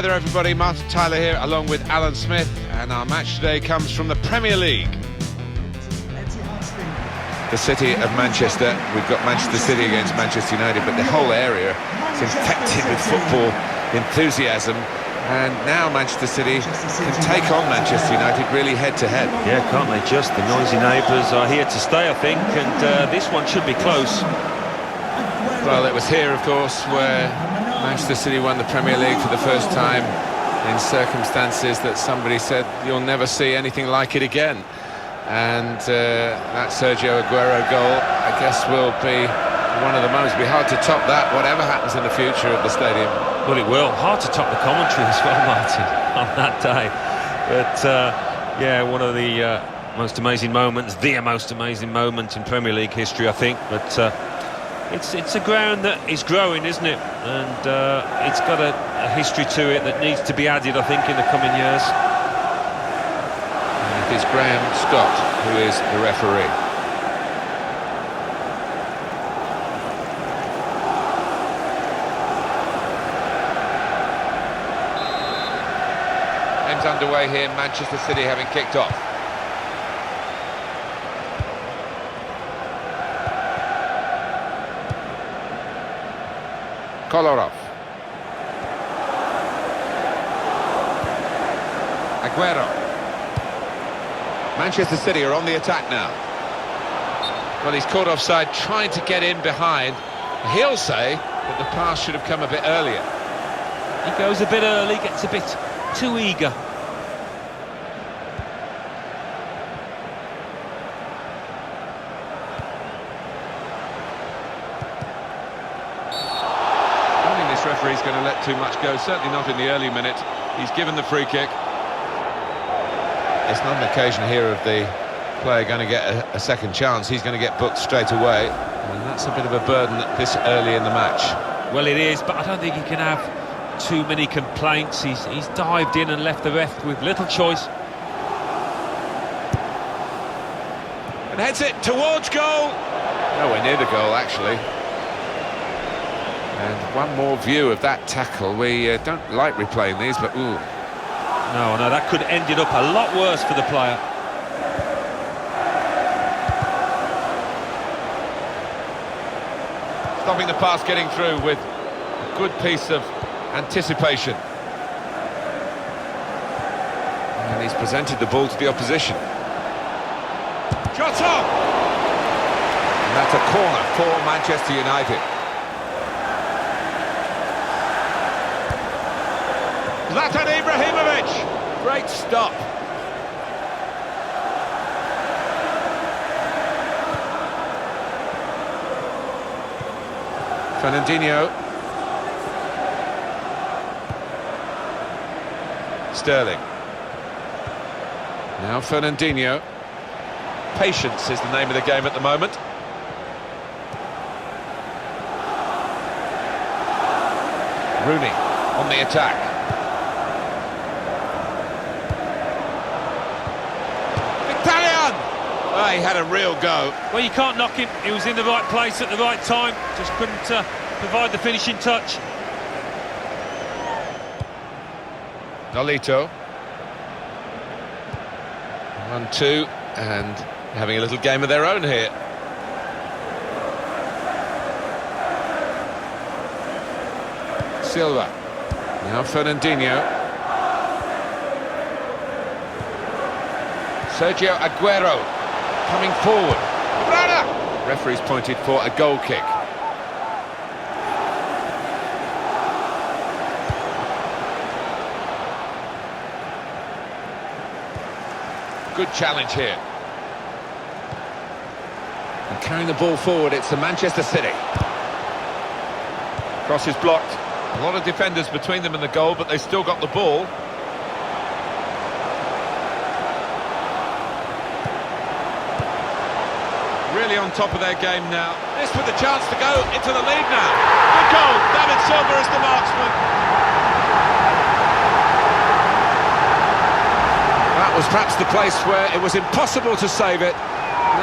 there everybody, Martin Tyler here along with Alan Smith, and our match today comes from the Premier League. The city of Manchester. We've got Manchester City against Manchester United, but the whole area is infected with football enthusiasm, and now Manchester City can take on Manchester United really head-to-head. Yeah, can't they just? The noisy neighbours are here to stay, I think, and this one should be close. Well, it was here, of course, where Manchester City won the Premier League for the first time in circumstances that somebody said you'll never see anything like it again. And that Sergio Aguero goal, I guess, will be one of the moments. It'll be hard to top that, whatever happens in the future of the stadium. Well, it will. Hard to top the commentary as well, Martin, on that day. But, yeah, one of the most amazing moments, the most amazing moment in Premier League history, I think. But it's a ground that is growing, isn't it? And it's got a history to it that needs to be added, I think, in the coming years. And it is Graham Scott who is the referee. Game's underway here, Manchester City having kicked off. Kolarov. Aguero. Manchester City are on the attack now. Well, he's caught offside, trying to get in behind. He'll say that the pass should have come a bit earlier. He goes a bit early, gets a bit too eager. Referee's going to let too much go, certainly not in the early minutes. He's given the free kick. It's not an occasion here of the player going to get a second chance. He's going to get booked straight away, and that's a bit of a burden this early in the match. Well, it is, but I don't think he can have too many complaints. He's dived in and left the ref with little choice. And heads it towards goal. Nowhere near the goal, actually. And one more view of that tackle. We don't like replaying these, but ooh. No, that could have ended up a lot worse for the player. Stopping the pass getting through with a good piece of anticipation. And he's presented the ball to the opposition. Shot on! And that's a corner for Manchester United. Zlatan Ibrahimovic, great stop. Fernandinho. Sterling. Now Fernandinho. Patience is the name of the game at the moment. Rooney on the attack. Oh, he had a real go. Well, you can't knock him. He was in the right place at the right time. Just couldn't provide the finishing touch. Nolito. 1-2, and having a little game of their own here. Silva. Now Fernandinho. Sergio Aguero. Coming forward. Referee's pointed for a goal kick. Good challenge here. And carrying the ball forward, it's the Manchester City. Cross is blocked. A lot of defenders between them and the goal, but they still got the ball. Really on top of their game now. This with a chance to go into the lead now. Good goal. David Silva is the marksman. That was perhaps the place where it was impossible to save it.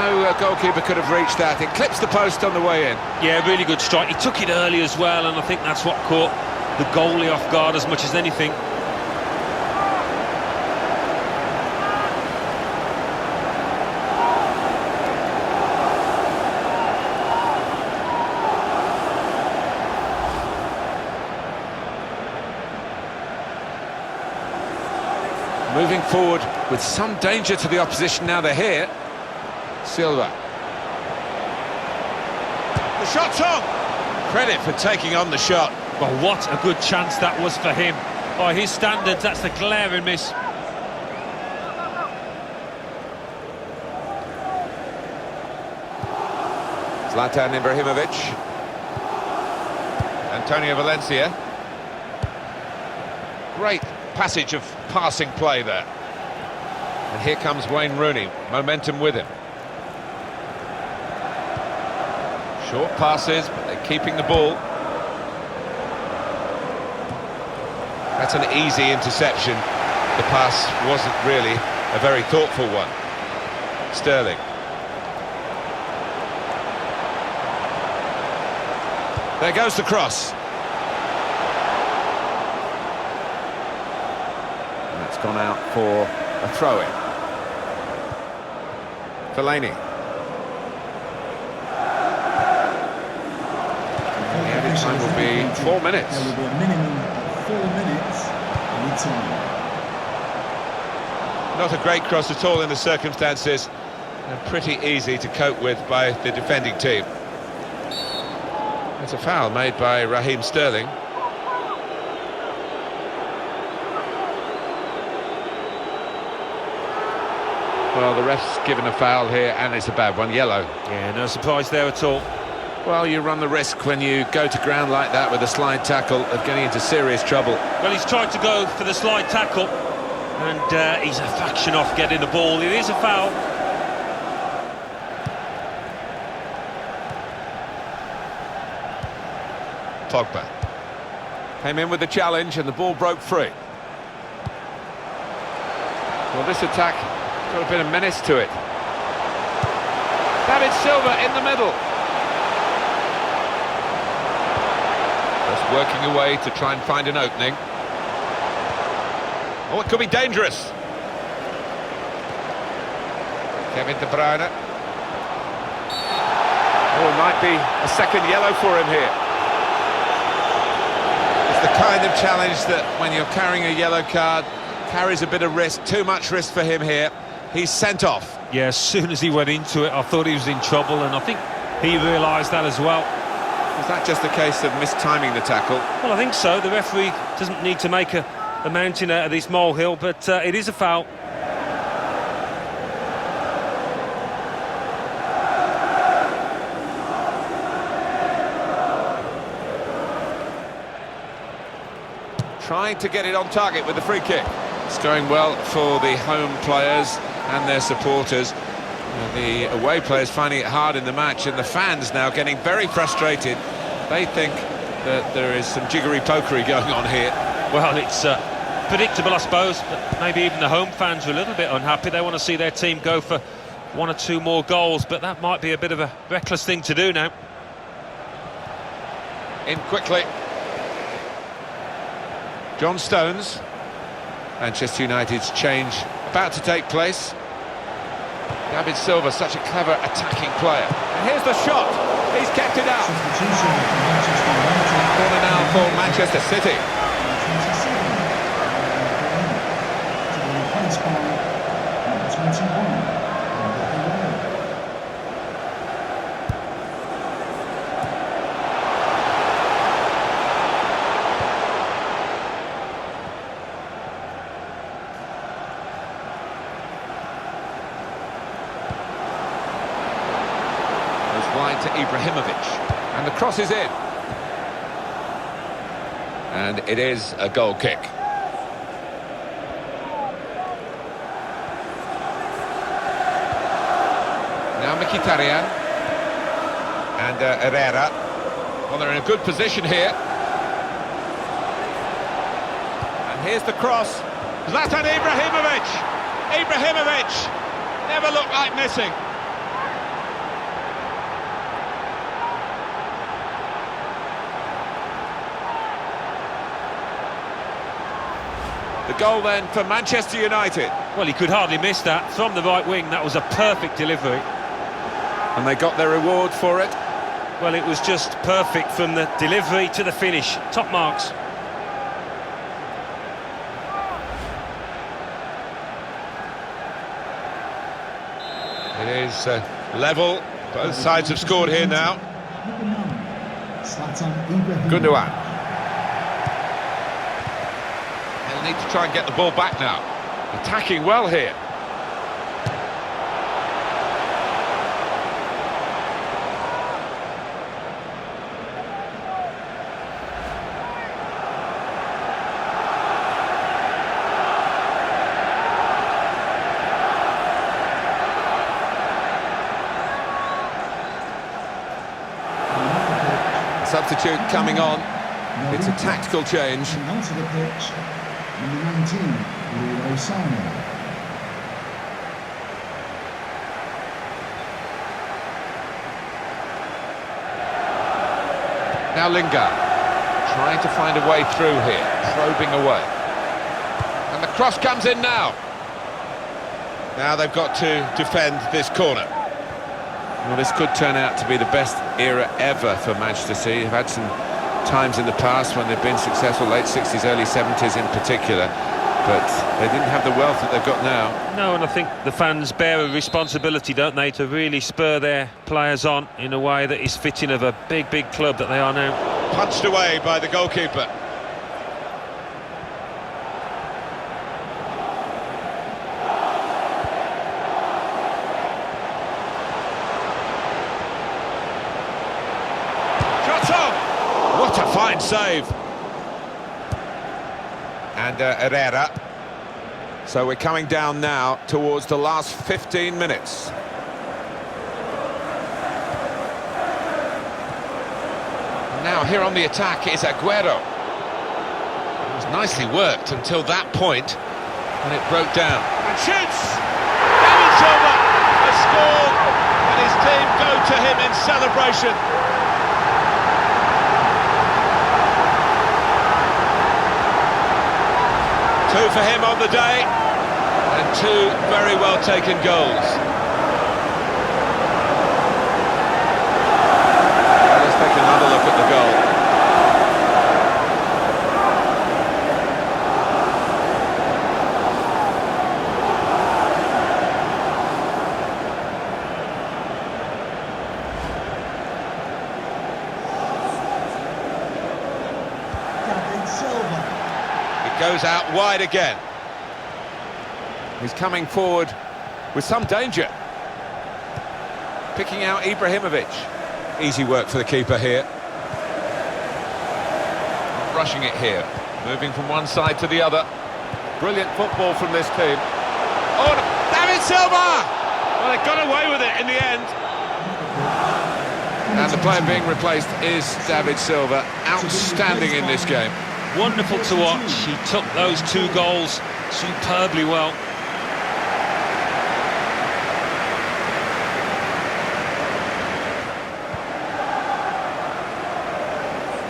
No goalkeeper could have reached that. It clips the post on the way in. Yeah, really good strike. He took it early as well, and I think that's what caught the goalie off guard as much as anything. Moving forward with some danger to the opposition now they're here. Silva. The shot's on! Credit for taking on the shot. Well, what a good chance that was for him. By his standards, that's a glaring miss. Zlatan Ibrahimovic. Antonio Valencia. Great passage of passing play there. And here comes Wayne Rooney, momentum with him. Short passes, but they're keeping the ball. That's an easy interception. The pass wasn't really a very thoughtful one. Sterling. There goes the cross. And it's gone out for a throw-in. Fellaini. The added time will be 4 minutes. There will be a minimum of 4 minutes in time. Not a great cross at all in the circumstances, and pretty easy to cope with by the defending team. It's a foul made by Raheem Sterling. Well, the ref's given a foul here, and it's a bad one, yellow. Yeah, no surprise there at all. Well, you run the risk when you go to ground like that with a slide tackle of getting into serious trouble. Well, he's tried to go for the slide tackle, and he's a fraction off getting the ball. It is a foul. Pogba came in with the challenge and the ball broke free. Well, this attack got a bit of menace to it. David Silva in the middle. Just working away to try and find an opening. Oh, it could be dangerous. Kevin De Bruyne. Oh, it might be a second yellow for him here. The kind of challenge that when you're carrying a yellow card carries a bit of risk, too much risk for him here. He's sent off. Yeah, as soon as he went into it, I thought he was in trouble, and I think he realised that as well. Was that just a case of mistiming the tackle? Well, I think so. The referee doesn't need to make a mountain out of this molehill, but it is a foul. Trying to get it on target with the free kick. It's going well for the home players and their supporters. The away players finding it hard in the match, and the fans now getting very frustrated. They think that there is some jiggery-pokery going on here. Well, it's predictable, I suppose, but maybe even the home fans are a little bit unhappy. They want to see their team go for 1 or 2 more goals, but that might be a bit of a reckless thing to do now. In quickly. John Stones. Manchester United's change about to take place. David Silva, such a clever attacking player. And here's the shot. He's kept it out. Corner now for Manchester City. Wide to Ibrahimovic, and the cross is in, and it is a goal kick. Now Mkhitaryan and Herrera. Well, they're in a good position here, and here's the cross. Zlatan Ibrahimovic. Never looked like missing. The goal then for Manchester United. Well, he could hardly miss that. From the right wing, that was a perfect delivery. And they got their reward for it. Well, it was just perfect from the delivery to the finish. Top marks. It is level. Both sides have scored here now. Gundogan. They'll need to try and get the ball back now. Attacking well here. Substitute coming on. It's a tactical change. Onto the pitch, number 19, Leroy Sané. Now Lingard, trying to find a way through here, probing away. And the cross comes in now. Now they've got to defend this corner. Well, this could turn out to be the best era ever for Manchester City. They've had some times in the past when they've been successful, late 60s, early 70s in particular, but they didn't have the wealth that they've got now. No, and I think the fans bear a responsibility, don't they, to really spur their players on in a way that is fitting of a big, big club that they are now. Punched away by the goalkeeper. What a fine save. And Herrera. So we're coming down now towards the last 15 minutes. Now here on the attack is Aguero. It was nicely worked until that point when it broke down. And shoots! David Silva has scored and his team go to him in celebration. Two for him on the day, and two very well taken goals. Let's take another look at the goal. David Silva. Goes out wide again. He's coming forward with some danger. Picking out Ibrahimovic. Easy work for the keeper here. Not rushing it here. Moving from one side to the other. Brilliant football from this team. Oh, David Silva! Well, they got away with it in the end. And the player being replaced is David Silva. Outstanding in this game. Wonderful to watch. He took those two goals superbly well.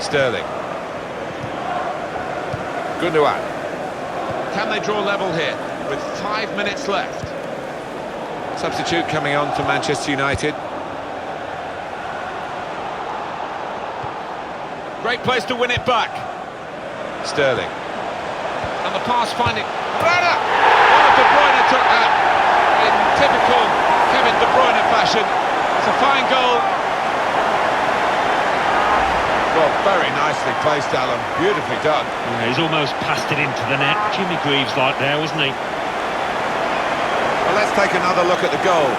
Sterling. Gundogan. Can they draw level here with 5 minutes left? Substitute coming on for Manchester United. Great place to win it back. Sterling. And the pass finding Herrera! Oh, De Bruyne took that in typical Kevin De Bruyne fashion. It's a fine goal. Well, very nicely placed, Alan. Beautifully done. Yeah, he's almost passed it into the net. Jimmy Greaves like there, wasn't he? Well, let's take another look at the goal.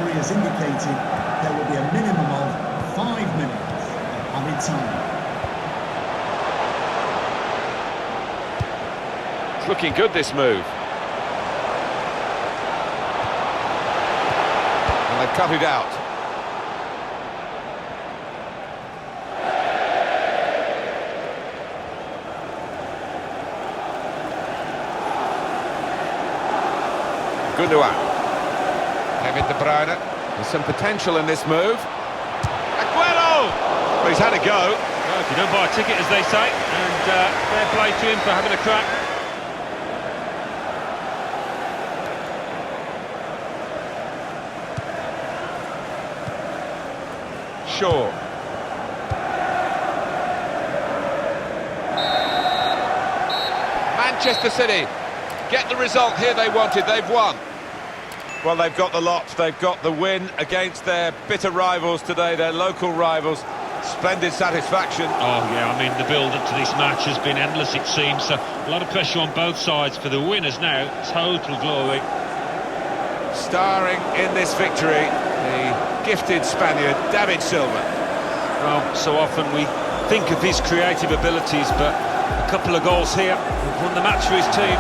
Has indicated there will be a minimum of 5 minutes of added time. It's looking good, this move. And they've cut it out. Gundogan. Kevin De Bruyne. There's some potential in this move. Aguero! Well, he's had a go. Well, You don't buy a ticket, as they say, and fair play to him for having a crack. Shaw. Manchester City get the result here they wanted. They've won. Well, they've got the lot. They've got the win against their bitter rivals today, their local rivals. Splendid satisfaction. Oh, yeah, I mean, the build-up to this match has been endless, it seems. So a lot of pressure on both sides. For the winners now, total glory. Starring in this victory, the gifted Spaniard, David Silva. Well, so often we think of his creative abilities, but a couple of goals here have won the match for his team.